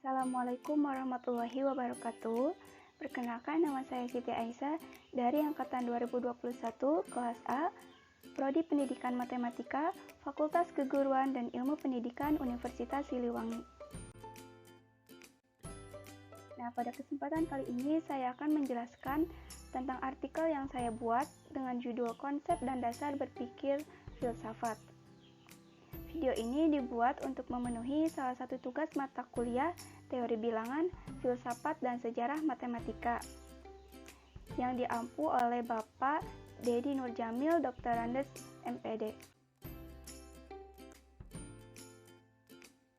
Assalamualaikum warahmatullahi wabarakatuh. Perkenalkan, nama saya Siti Aisyah dari angkatan 2021 kelas A, Prodi Pendidikan Matematika, Fakultas Keguruan dan Ilmu Pendidikan Universitas Siliwangi. Nah, pada kesempatan kali ini saya akan menjelaskan tentang artikel yang saya buat dengan judul Konsep dan Dasar Berpikir Filsafat. Video ini dibuat untuk memenuhi salah satu tugas mata kuliah Teori Bilangan, Filsafat, dan Sejarah Matematika yang diampu oleh Bapak Dedi Nurjamil, Doktorandes MPD.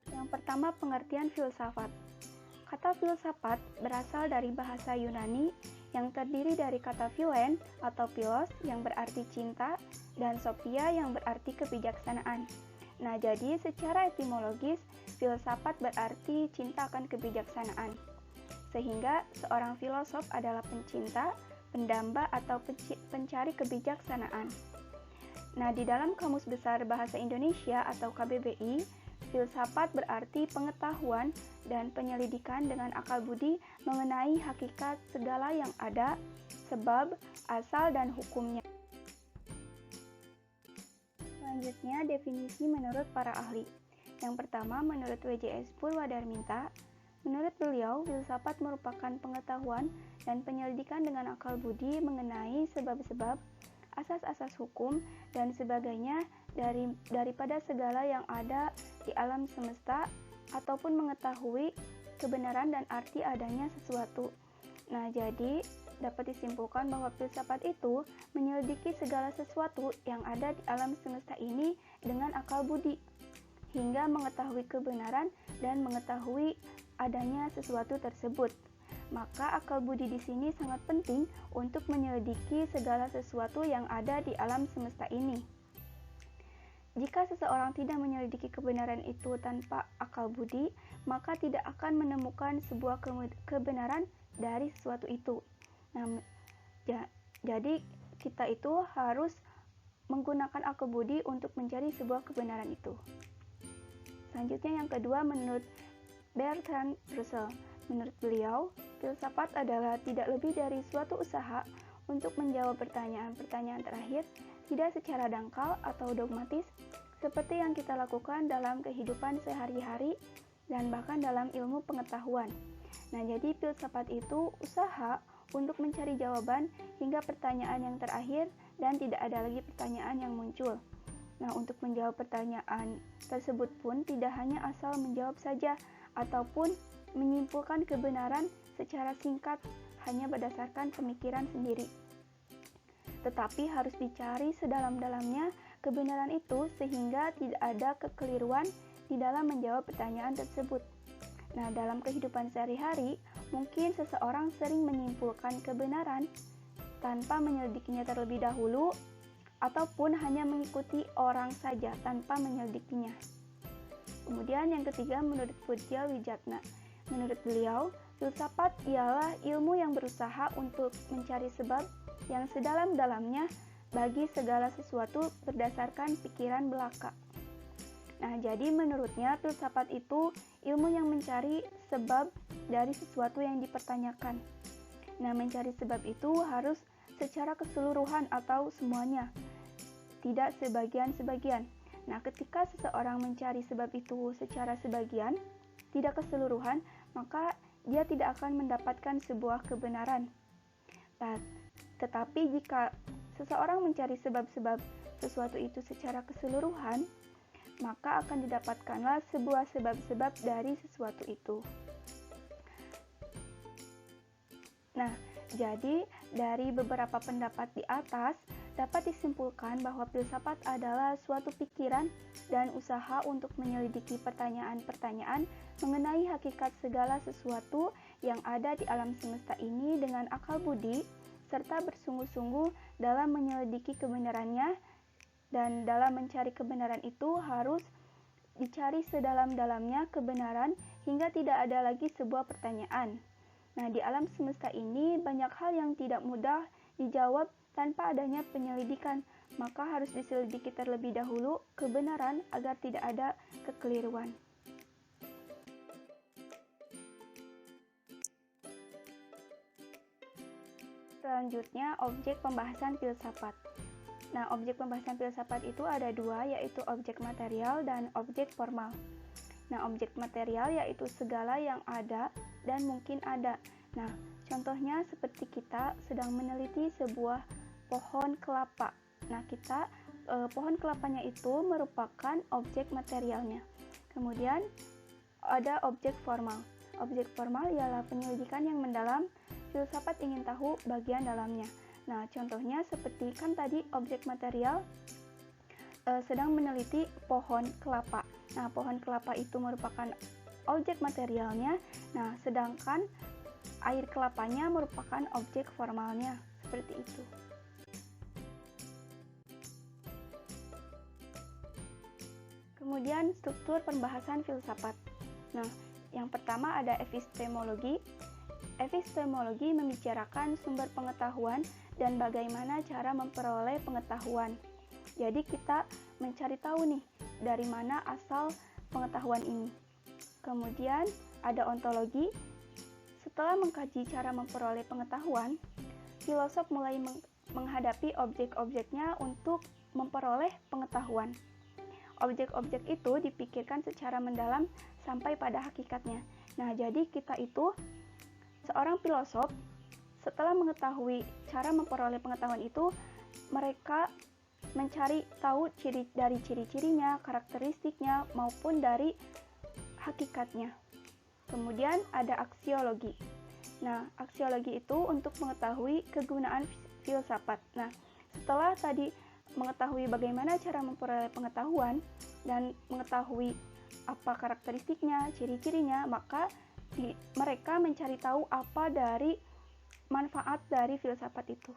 Yang pertama, pengertian filsafat. Kata filsafat berasal dari bahasa Yunani yang terdiri dari kata philen atau philos yang berarti cinta dan sophia yang berarti kebijaksanaan. Nah, jadi secara etimologis, filsafat berarti cinta akan kebijaksanaan. Sehingga seorang filosof adalah pencinta, pendamba, atau pencari kebijaksanaan. Nah, di dalam Kamus Besar Bahasa Indonesia atau KBBI, filsafat berarti pengetahuan dan penyelidikan dengan akal budi mengenai hakikat segala yang ada, sebab, asal, dan hukumnya. Selanjutnya, definisi menurut para ahli. Yang pertama, menurut WJS Purwadarminta, menurut beliau, filsafat merupakan pengetahuan dan penyelidikan dengan akal budi mengenai sebab-sebab, asas-asas hukum, dan sebagainya daripada segala yang ada di alam semesta, ataupun mengetahui kebenaran dan arti adanya sesuatu. Nah, jadi dapat disimpulkan bahwa filsafat itu menyelidiki segala sesuatu yang ada di alam semesta ini dengan akal budi, hingga mengetahui kebenaran dan mengetahui adanya sesuatu tersebut. Maka akal budi di sini sangat penting untuk menyelidiki segala sesuatu yang ada di alam semesta ini. Jika seseorang tidak menyelidiki kebenaran itu tanpa akal budi, maka tidak akan menemukan sebuah kebenaran dari sesuatu itu. Nah, jadi kita itu harus menggunakan akal budi untuk mencari sebuah kebenaran itu. Selanjutnya yang kedua, menurut Bertrand Russell. Menurut beliau, filsafat adalah tidak lebih dari suatu usaha untuk menjawab pertanyaan-pertanyaan terakhir, tidak secara dangkal atau dogmatis, seperti yang kita lakukan dalam kehidupan sehari-hari dan bahkan dalam ilmu pengetahuan. Nah, jadi filsafat itu usaha untuk mencari jawaban hingga pertanyaan yang terakhir dan tidak ada lagi pertanyaan yang muncul. Nah, untuk menjawab pertanyaan tersebut pun tidak hanya asal menjawab saja ataupun menyimpulkan kebenaran secara singkat hanya berdasarkan pemikiran sendiri. Tetapi harus dicari sedalam-dalamnya kebenaran itu sehingga tidak ada kekeliruan di dalam menjawab pertanyaan tersebut. Nah, dalam kehidupan sehari-hari, mungkin seseorang sering menyimpulkan kebenaran tanpa menyelidikinya terlebih dahulu, ataupun hanya mengikuti orang saja tanpa menyelidikinya. Kemudian yang ketiga, menurut Pujya Wijatna. Menurut beliau, filsafat ialah ilmu yang berusaha untuk mencari sebab yang sedalam-dalamnya bagi segala sesuatu berdasarkan pikiran belaka. Nah, jadi menurutnya filsafat itu ilmu yang mencari sebab dari sesuatu yang dipertanyakan. Nah, mencari sebab itu harus secara keseluruhan atau semuanya, tidak sebagian-sebagian. Nah, ketika seseorang mencari sebab itu secara sebagian, tidak keseluruhan, maka dia tidak akan mendapatkan sebuah kebenaran. Nah, tetapi jika seseorang mencari sebab-sebab sesuatu itu secara keseluruhan, maka akan didapatkanlah sebuah sebab-sebab dari sesuatu itu. Nah, jadi dari beberapa pendapat di atas, dapat disimpulkan bahwa filsafat adalah suatu pikiran dan usaha untuk menyelidiki pertanyaan-pertanyaan mengenai hakikat segala sesuatu yang ada di alam semesta ini dengan akal budi, serta bersungguh-sungguh dalam menyelidiki kebenarannya. Dan dalam mencari kebenaran itu harus dicari sedalam-dalamnya kebenaran hingga tidak ada lagi sebuah pertanyaan. Nah, di alam semesta ini banyak hal yang tidak mudah dijawab tanpa adanya penyelidikan, maka harus diselidiki terlebih dahulu kebenaran agar tidak ada kekeliruan. Selanjutnya, objek pembahasan filsafat. Nah, objek pembahasan filsafat itu ada dua, yaitu objek material dan objek formal. Nah, objek material yaitu segala yang ada dan mungkin ada. Nah, contohnya seperti kita sedang meneliti sebuah pohon kelapa. Nah, pohon kelapanya itu merupakan objek materialnya. Kemudian ada objek formal. Objek formal ialah penyelidikan yang mendalam, filsafat ingin tahu bagian dalamnya. Nah, contohnya seperti kan tadi objek material sedang meneliti pohon kelapa. Nah, pohon kelapa itu merupakan objek materialnya. Nah, sedangkan air kelapanya merupakan objek formalnya. Seperti itu. Kemudian struktur pembahasan filsafat. Nah, yang pertama ada epistemologi. Epistemologi membicarakan sumber pengetahuan dan bagaimana cara memperoleh pengetahuan. Jadi kita mencari tahu nih dari mana asal pengetahuan ini. Kemudian ada ontologi. Setelah mengkaji cara memperoleh pengetahuan, filosof mulai menghadapi objek-objeknya untuk memperoleh pengetahuan. Objek-objek itu dipikirkan secara mendalam sampai pada hakikatnya. Nah, jadi kita itu seorang filosof setelah mengetahui cara memperoleh pengetahuan itu, mereka mencari tahu dari ciri-cirinya, karakteristiknya, maupun dari hakikatnya. Kemudian ada aksiologi. Nah, aksiologi itu untuk mengetahui kegunaan filsafat. Nah, setelah tadi mengetahui bagaimana cara memperoleh pengetahuan dan mengetahui apa karakteristiknya, ciri-cirinya, maka mereka mencari tahu apa dari manfaat dari filsafat itu.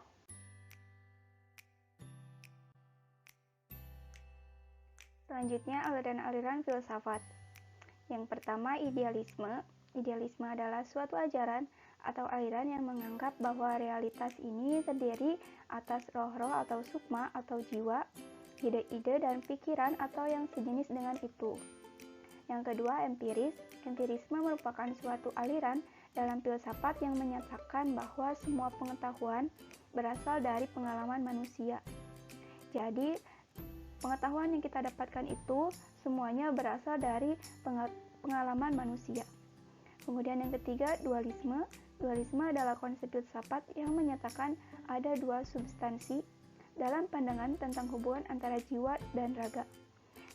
Selanjutnya, aliran-aliran filsafat. Yang pertama, idealisme. Idealisme adalah suatu ajaran atau aliran yang menganggap bahwa realitas ini terdiri atas roh-roh atau sukma atau jiwa, ide-ide dan pikiran atau yang sejenis dengan itu. Yang kedua, empiris. Empirisme merupakan suatu aliran dalam filsafat yang menyatakan bahwa semua pengetahuan berasal dari pengalaman manusia. Jadi, pengetahuan yang kita dapatkan itu semuanya berasal dari pengalaman manusia. Kemudian yang ketiga, dualisme. Dualisme adalah konsep filsafat yang menyatakan ada dua substansi dalam pandangan tentang hubungan antara jiwa dan raga.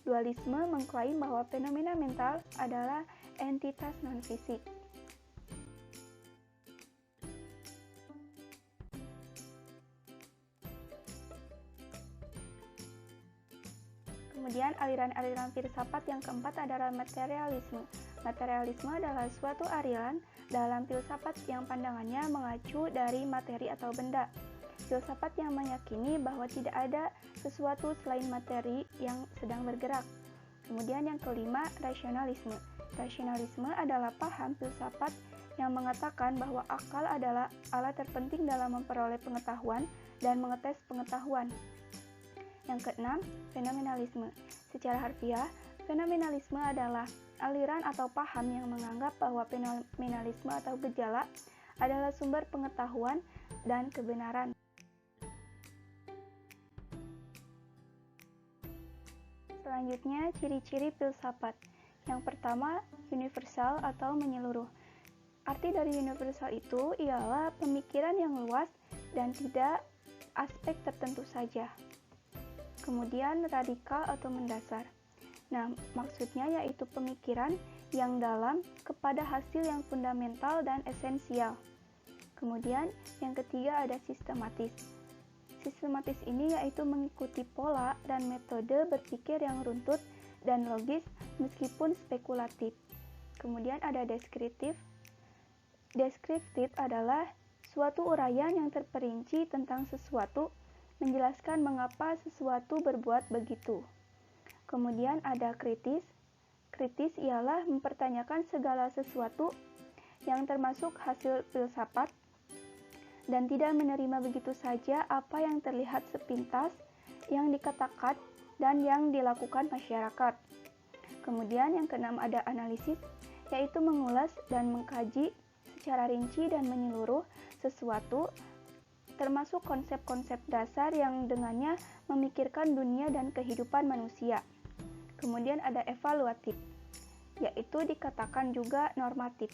Dualisme mengklaim bahwa fenomena mental adalah entitas non-fisik. Kemudian aliran-aliran filsafat yang keempat adalah materialisme. Materialisme adalah suatu aliran dalam filsafat yang pandangannya mengacu dari materi atau benda. Filsafat yang meyakini bahwa tidak ada sesuatu selain materi yang sedang bergerak. Kemudian yang kelima, rasionalisme. Rasionalisme adalah paham filsafat yang mengatakan bahwa akal adalah alat terpenting dalam memperoleh pengetahuan dan mengetes pengetahuan. Yang keenam, fenomenalisme. Secara harfiah, fenomenalisme adalah aliran atau paham yang menganggap bahwa fenomenalisme atau gejala adalah sumber pengetahuan dan kebenaran. Selanjutnya, ciri-ciri filsafat. Yang pertama, universal atau menyeluruh. Arti dari universal itu ialah pemikiran yang luas dan tidak aspek tertentu saja. Kemudian radikal atau mendasar. Nah, maksudnya yaitu pemikiran yang dalam kepada hasil yang fundamental dan esensial. Kemudian yang ketiga ada sistematis. Sistematis ini yaitu mengikuti pola dan metode berpikir yang runtut dan logis meskipun spekulatif. Kemudian ada deskriptif. Deskriptif adalah suatu uraian yang terperinci tentang sesuatu, menjelaskan mengapa sesuatu berbuat begitu. Kemudian ada kritis. Kritis ialah mempertanyakan segala sesuatu yang termasuk hasil filsafat dan tidak menerima begitu saja apa yang terlihat sepintas, yang dikatakan dan yang dilakukan masyarakat. Kemudian yang keenam ada analisis, yaitu mengulas dan mengkaji secara rinci dan menyeluruh sesuatu termasuk konsep-konsep dasar yang dengannya memikirkan dunia dan kehidupan manusia. Kemudian ada evaluatif, yaitu dikatakan juga normatif.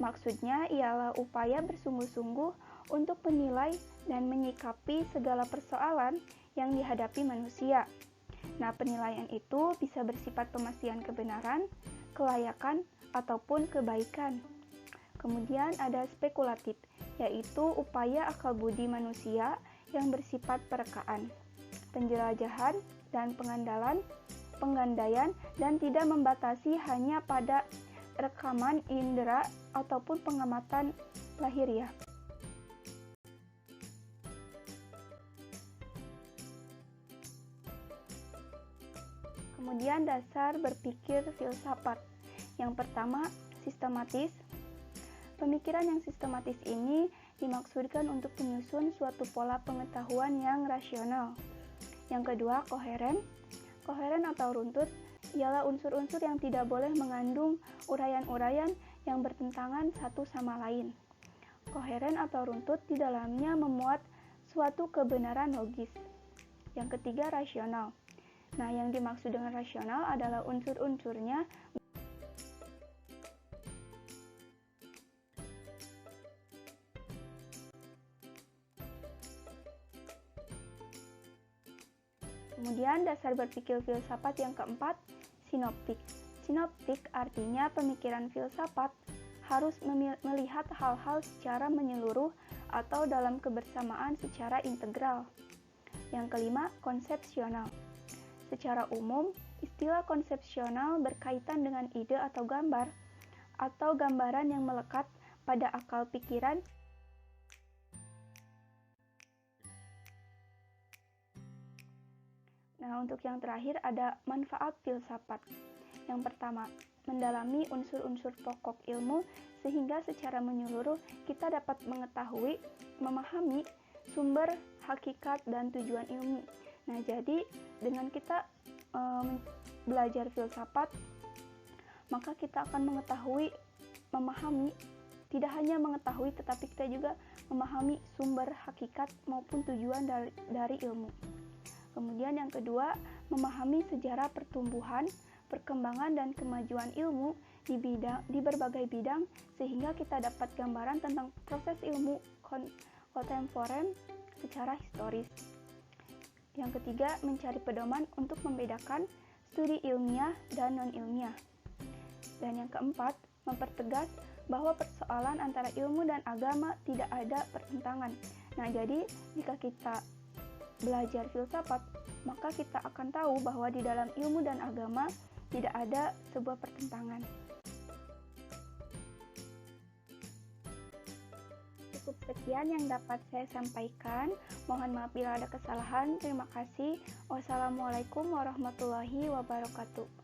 Maksudnya ialah upaya bersungguh-sungguh untuk menilai dan menyikapi segala persoalan yang dihadapi manusia. Nah, penilaian itu bisa bersifat pemastian kebenaran, kelayakan, ataupun kebaikan. Kemudian ada spekulatif, yaitu upaya akal budi manusia yang bersifat perekaan, penjelajahan, dan penggandaian, dan tidak membatasi hanya pada rekaman indera ataupun pengamatan lahiriah. Kemudian dasar berpikir filsafat. Yang pertama, sistematis. Pemikiran yang sistematis ini dimaksudkan untuk menyusun suatu pola pengetahuan yang rasional. Yang kedua, koheren. Koheren atau runtut ialah unsur-unsur yang tidak boleh mengandung uraian-uraian yang bertentangan satu sama lain. Koheren atau runtut di dalamnya memuat suatu kebenaran logis. Yang ketiga, rasional. Nah, yang dimaksud dengan rasional adalah unsur-unsurnya Kemudian dasar berpikir filsafat yang keempat, sinoptik. Sinoptik artinya pemikiran filsafat harus melihat hal-hal secara menyeluruh atau dalam kebersamaan secara integral. Yang kelima, konsepsional. Secara umum, istilah konsepsional berkaitan dengan ide atau gambar, atau gambaran yang melekat pada akal pikiran. Nah, untuk yang terakhir ada manfaat filsafat. Yang pertama, mendalami unsur-unsur pokok ilmu sehingga secara menyeluruh kita dapat mengetahui, memahami sumber, hakikat, dan tujuan ilmu. Nah, jadi dengan kita belajar filsafat, maka kita akan mengetahui, memahami, tidak hanya mengetahui tetapi kita juga memahami sumber, hakikat, maupun tujuan dari ilmu. Kemudian yang kedua, memahami sejarah pertumbuhan, perkembangan, dan kemajuan ilmu di berbagai bidang sehingga kita dapat gambaran tentang proses ilmu kontemporer secara historis. Yang ketiga, mencari pedoman untuk membedakan studi ilmiah dan non-ilmiah. Dan yang keempat, mempertegas bahwa persoalan antara ilmu dan agama tidak ada pertentangan. Nah, jadi jika kita belajar filsafat, maka kita akan tahu bahwa di dalam ilmu dan agama tidak ada sebuah pertentangan. Cukup sekian yang dapat saya sampaikan. Mohon maaf bila ada kesalahan. Terima kasih. Wassalamualaikum warahmatullahi wabarakatuh.